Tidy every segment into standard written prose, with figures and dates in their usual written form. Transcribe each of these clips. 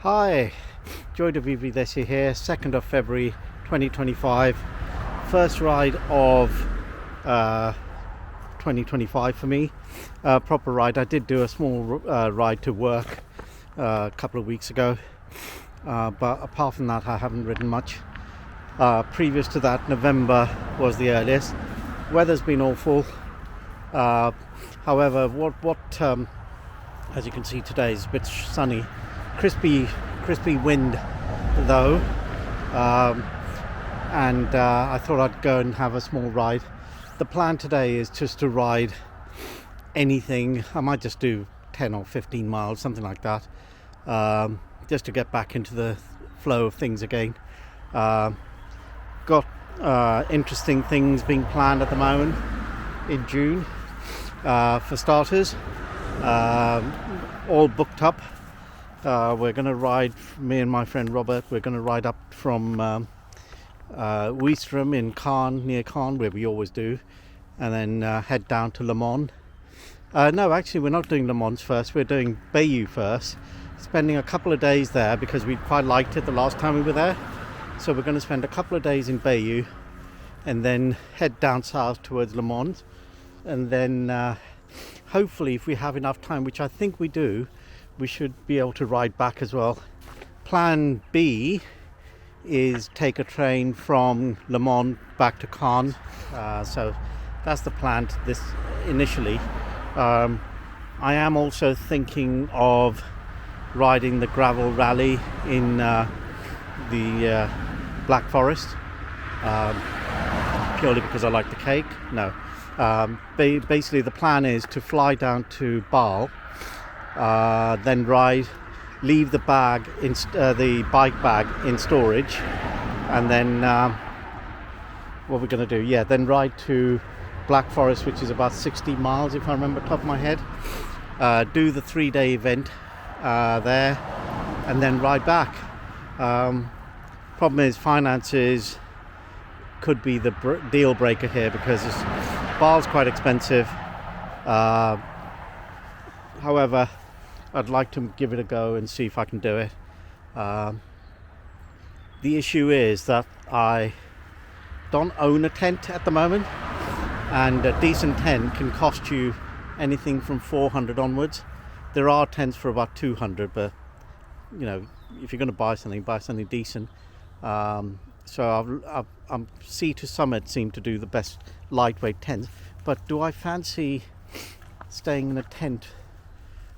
Hi, Joy de Vivre Desi here, 2nd of February 2025. First ride of 2025 for me. Proper ride. I did do a small ride to work a couple of weeks ago, but apart from that, I haven't ridden much. Previous to that, November was the earliest. Weather's been awful. However, as you can see today, is a bit sunny. Crispy wind though, and I thought I'd go and have a small ride. The plan today is just to ride anything. I might just do 10 or 15 miles, something like that, just to get back into the flow of things again. Got interesting things being planned at the moment in June. For starters, all booked up. We're going to ride, me and my friend Robert, we're going to ride up from Ouistreham in Caen, near Caen, where we always do, and then head down to Le Mans. No, actually we're not doing Le Mans first, we're doing Bayeux first, spending a couple of days there because we quite liked it the last time we were there. So we're going to spend a couple of days in Bayeux and then head down south towards Le Mans, and then hopefully, if we have enough time, which I think we do, we should be able to ride back as well. Plan B is take a train from Le Mans back to Caen. So that's the plan this initially. I am also thinking of riding the gravel rally in the Black Forest, purely because I like the cake. No. Basically the plan is to fly down to Bâle, then leave the bag in the bike bag in storage, and then what we're going to do, then ride to Black Forest, which is about 60 miles if I remember top of my head, do the 3-day event there, and then ride back. Problem is finances could be the deal breaker here, because Bâle's quite expensive. However, I'd like to give it a go and see if I can do it. The issue is that I don't own a tent at the moment, and a decent tent can cost you anything from 400 onwards. There are tents for about 200, but you know, if you're going to buy something decent. So Sea to Summit seem to do the best lightweight tents, but do I fancy staying in a tent,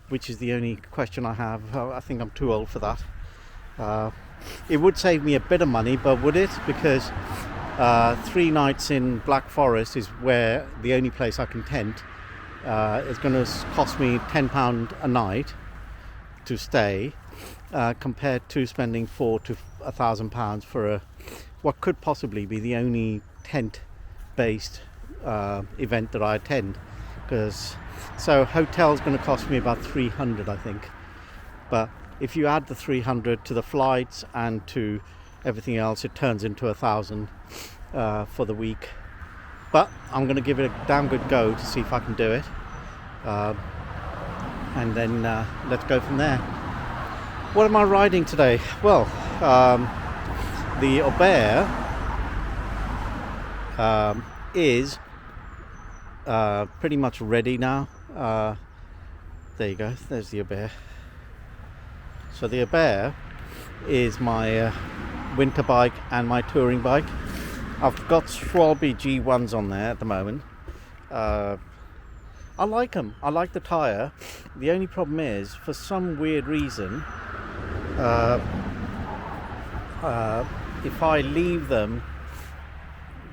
which is the only question I have. I think I'm too old for that. It would save me a bit of money, but would it? Because 3 nights in Black Forest is where the only place I can tent. It's going to cost me £10 a night to stay, compared to spending £4,000 to £1,000 for what could possibly be the only tent-based event that I attend. So hotel's going to cost me about 300, I think. But if you add the 300 to the flights and to everything else, it turns into 1,000 for the week. But I'm going to give it a damn good go to see if I can do it. And then let's go from there. What am I riding today? Well, the Orbea is pretty much ready now. There you go, there's the Orbea. So the Orbea is my winter bike and my touring bike. I've got Schwalbe G1s on there at the moment. I like them, I like the tyre. The only problem is, for some weird reason, if I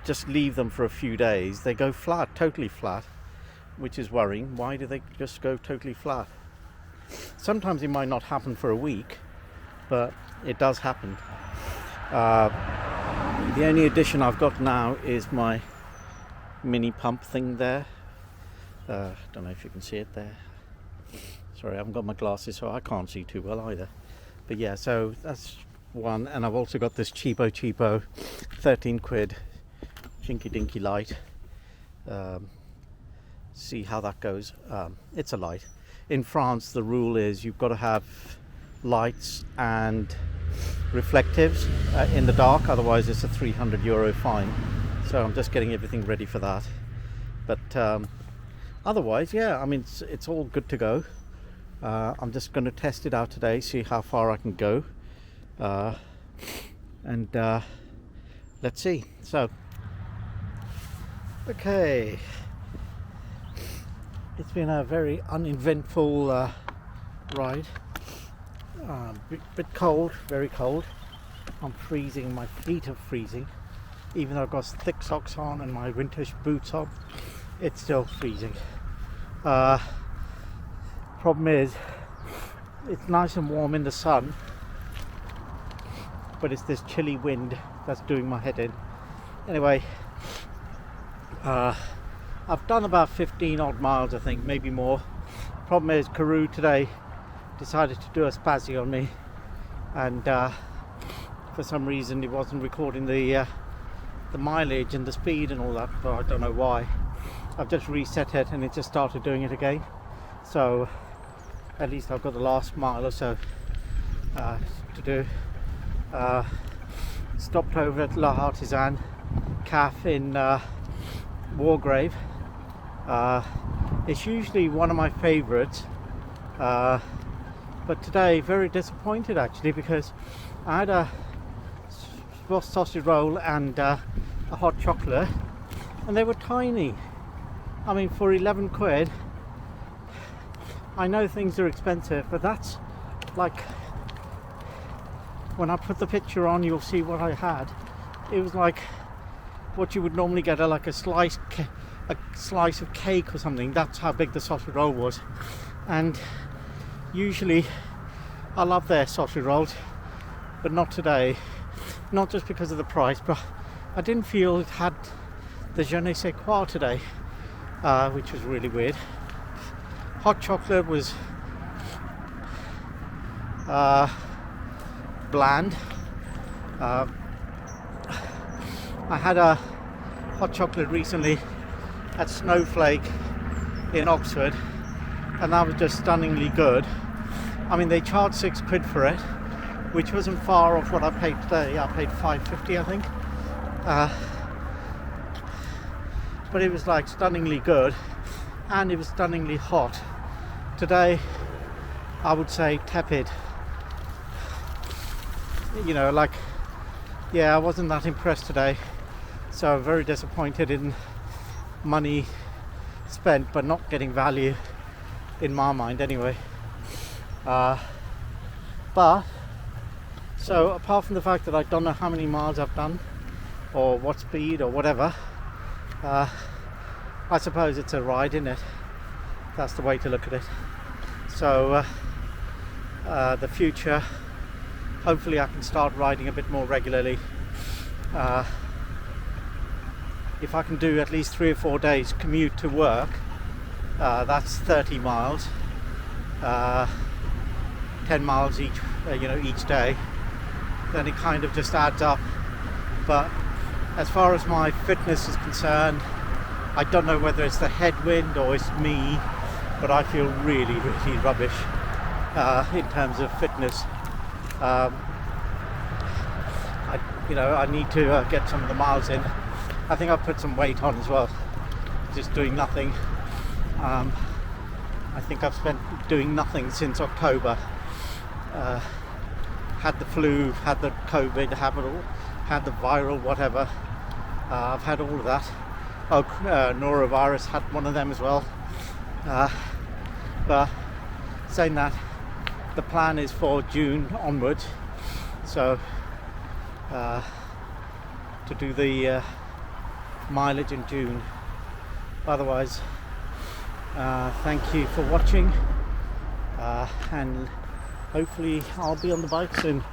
just leave them for a few days, they go flat, totally flat, which is worrying. Why do they just go totally flat? Sometimes it might not happen for a week, but it does happen. The only addition I've got now is my mini pump thing there. Don't know if you can see it there. Sorry, I haven't got my glasses, so I can't see too well either. But yeah, so that's one, and I've also got this cheapo 13 quid chinky dinky light. See how that goes. It's a light. In France, the rule is you've got to have lights and reflectives in the dark, otherwise it's a €300 fine. So I'm just getting everything ready for that. But otherwise, yeah, I mean, it's all good to go. I'm just going to test it out today, see how far I can go, and let's see. So, okay, it's been a very uneventful ride. Bit cold, very cold. I'm freezing, my feet are freezing. Even though I've got thick socks on and my winter boots on, it's still freezing. Problem is, it's nice and warm in the sun, but it's this chilly wind that's doing my head in. Anyway, I've done about 15 odd miles, I think, maybe more. Problem is, Karoo today decided to do a spazzy on me, and for some reason it wasn't recording the mileage and the speed and all that, but I don't know why. I've just reset it and it just started doing it again. So at least I've got the last mile or so to do. Stopped over at La Artisan Cafe in Wargrave. It's usually one of my favourites, but today very disappointed actually, because I had a sausage roll and a hot chocolate, and they were tiny. I mean, for 11 quid, I know things are expensive, but that's like, when I put the picture on, you'll see what I had. It was like what you would normally get, like a slice of cake or something. That's how big the sausage roll was. And usually I love their sausage rolls, but not today. Not just because of the price, but I didn't feel it had the je ne sais quoi today, which was really weird. Hot chocolate was bland. I had a hot chocolate recently at Snowflake in Oxford, and that was just stunningly good. I mean, they charged £6 for it, which wasn't far off what I paid today. I paid £5.50, I think. But it was like stunningly good, and it was stunningly hot. Today, I would say tepid. You know, like, yeah, I wasn't that impressed today. So I'm very disappointed in money spent, but not getting value in my mind anyway. But so apart from the fact that I don't know how many miles I've done or what speed or whatever, I suppose it's a ride, isn't it? That's the way to look at it. So the future, hopefully I can start riding a bit more regularly. If I can do at least 3 or 4 days commute to work, that's 30 miles, 10 miles each day, then it kind of just adds up. But as far as my fitness is concerned, I don't know whether it's the headwind or it's me, but I feel really, really rubbish in terms of fitness. I need to get some of the miles in. I think I've put some weight on as well, just doing nothing. I think I've spent doing nothing since October. Had the flu, had the COVID, had the viral whatever. I've had all of that. Norovirus, had one of them as well. But saying that, the plan is for June onwards, so to do the mileage in June. Otherwise, thank you for watching, and hopefully I'll be on the bike soon.